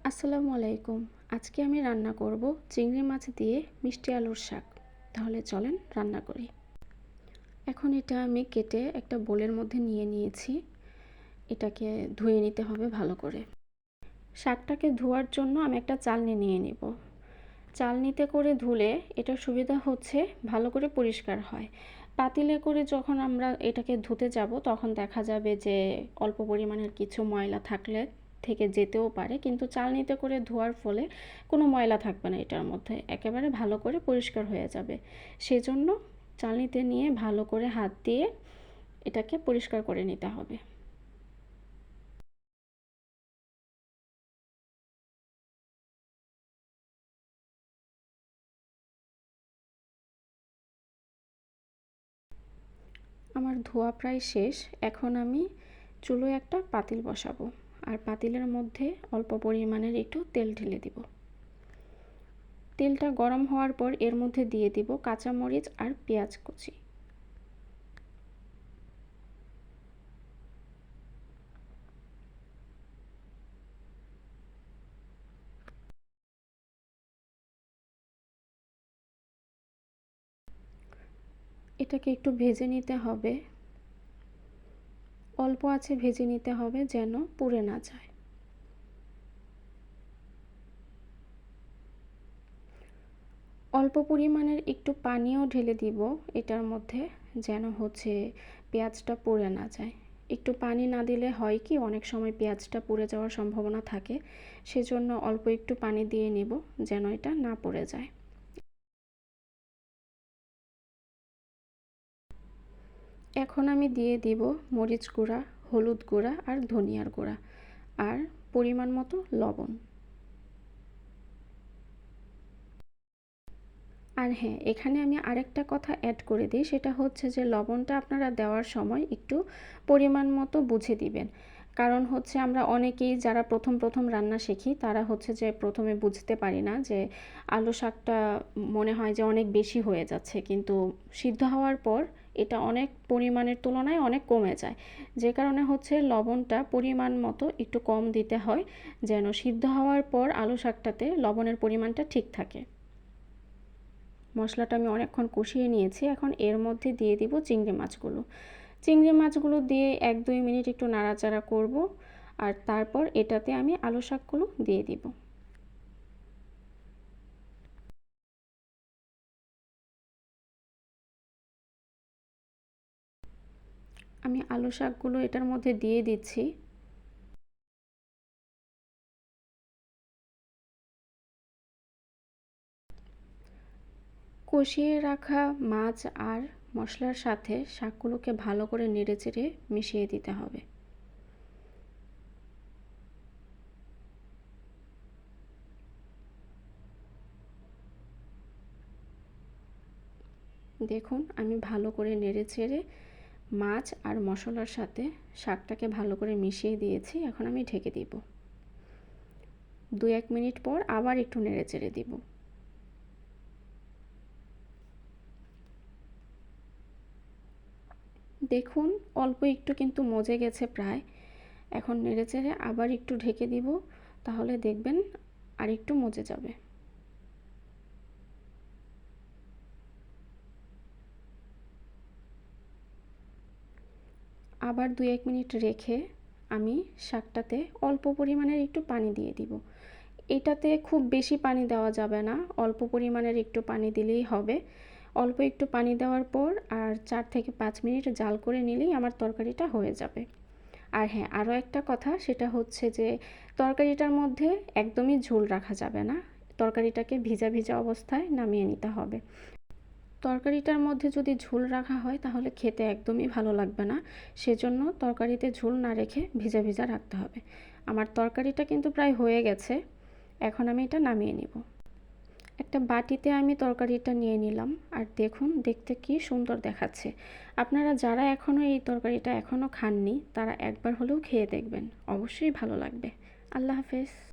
আসসালামু আলাইকুম। আজকে আমি রান্না করব চিংড়ি মাছ দিয়ে মিষ্টি আলুর শাক। তাহলে চলেন রান্না করি। এখন এটা আমি কেটে একটা বোলের মধ্যে নিয়ে নিয়েছি। এটাকে ধুয়ে নিতে হবে ভালো করে। শাকটাকে ধোয়ার জন্য আমি একটা চালনি নিয়ে নিব। চালনিতে করে ধুলে এটার সুবিধা হচ্ছে ভালো করে পরিষ্কার হয়। পাতিলে করে যখন আমরা এটাকে ধুতে যাব তখন দেখা যাবে যে অল্প পরিমাণের কিছু ময়লা থাকলে থেকে যেতেও পারে, কিন্তু চালনিতে করে ধোয়ার ফলে কোনো ময়লা থাকবে না, এটার মধ্যে একেবারে ভালো করে পরিষ্কার হয়ে যাবে। সেজন্য চালনিতে নিয়ে ভালো করে হাত দিয়ে এটাকে পরিষ্কার করে নিতে হবে। আমার ধোয়া প্রায় শেষ। এখন আমি চুলোয় একটা পাতিল বসাবো আর পাতিলের মধ্যে অল্প পরিমাণের একটু তেল ঢেলে দিব। তেলটা গরম হওয়ার পর এর মধ্যে দিয়ে দিব কাঁচামরিচ আর পেঁয়াজ কুচি। এটাকে একটু ভেজে নিতে হবে, অল্প আছে ভেজে নিতে হবে যেন পুড়ে না যায়। অল্প পরিমাণের একটু পানিও ঢেলে দিব এটার মধ্যে, যেন পেঁয়াজটা পুড়ে না যায়। একটু পানি না দিলে হয় কি, অনেক সময় পেঁয়াজটা পুড়ে যাওয়ার সম্ভাবনা থাকে। সেজন্য অল্প একটু পানি দিয়ে নেব যেন এটা না পুড়ে যায়। এখন আমি দিয়ে দিব মরিচ গুঁড়া, হলুদ গুঁড়া আর ধনিয়ার গুঁড়া আর পরিমাণ মতো লবণ। আর হ্যাঁ, এখানে আমি আরেকটা কথা অ্যাড করে দিই, সেটা হচ্ছে যে লবণটা আপনারা দেওয়ার সময় একটু পরিমাণ মতো বুঝে দিবেন। কারণ আমরা অনেকেই যারা প্রথম প্রথম রান্না শিখি তারা যে প্রথমে বুঝতে পারি না যে আলু শাকটা মনে হয় যে অনেক বেশি হয়ে যাচ্ছে, কিন্তু সিদ্ধ হওয়ার পর এটা অনেক পরিমাণের তুলনায় অনেক কমে যায়। যে কারণে লবণটা পরিমাণ মতো একটু কম দিতে হয়, যেন সিদ্ধ হওয়ার পর আলু শাকটাতে লবণের পরিমাণটা ঠিক থাকে। মশলাটা আমি অনেকক্ষণ কষিয়ে নিয়েছি। এখন এর মধ্যে দিয়ে দিব চিংড়ি মাছগুলো। চিংড়ি মাছগুলো দিয়ে 1-2 মিনিট একটু নাড়াচাড়া করব আর তারপর এটাতে আমি আলু শাকগুলো দিয়ে দিব। আমি আলু শাকগুলো এটার মধ্যে দিয়ে দিচ্ছি। কষিয়ে রাখা মাছ আর মশলার সাথে শাকগুলোকে ভালো করে নেড়েচেড়ে মিশিয়ে দিতে হবে। দেখুন আমি ভালো করে নেড়েচেড়ে মাছ আর মশলার সাথে শাকটাকে ভালো করে মিশিয়ে দিয়েছি। এখন আমি ঢেকে দিব। 2-1 মিনিট পর আবার একটু নেড়েচেড়ে দিব। দেখুন অল্প একটু কিন্তু মজে গেছে প্রায়। এখন নেড়েচেড়ে আবার একটু ঢেকে দিব, তাহলে দেখবেন আর একটু মজে যাবে। আবার 2-1 মিনিট রেখে আমি শাকটাতে অল্প পরিমাণের একটু পানি দিয়ে দিব। এটাতে খুব বেশি পানি দেওয়া যাবে না, অল্প পরিমাণের একটু পানি দিলেই হবে। অল্প একটু পানি দেওয়ার পর আর 4 থেকে 5 মিনিট জাল করে নিলেই আমার তরকারিটা হয়ে যাবে। আর হ্যাঁ, আরও একটা কথা, সেটা যে তরকারিটার মধ্যে একদমই ঝোল রাখা যাবে না। তরকারিটাকে ভিজা ভিজা অবস্থায় নামিয়ে নিতে হবে। তরকারিটার মধ্যে যদি ঝোল রাখা হয় তাহলে খেতে একদমই ভালো লাগবে না। সেজন্য তরকারিতে ঝোল না রেখে ভিজা ভিজা রাখতে হবে। আমার তরকারিটা কিন্তু প্রায় হয়ে গেছে। এখন আমি এটা নামিয়ে নিব। একটা বাটিতে আমি তরকারিটা নিয়ে নিলাম আর দেখুন দেখতে কি সুন্দর দেখাচ্ছে। আপনারা যারা এখনও এই তরকারিটা এখনও খাননি তারা একবার হলেও খেয়ে দেখবেন, অবশ্যই ভালো লাগবে। আল্লাহ হাফেজ।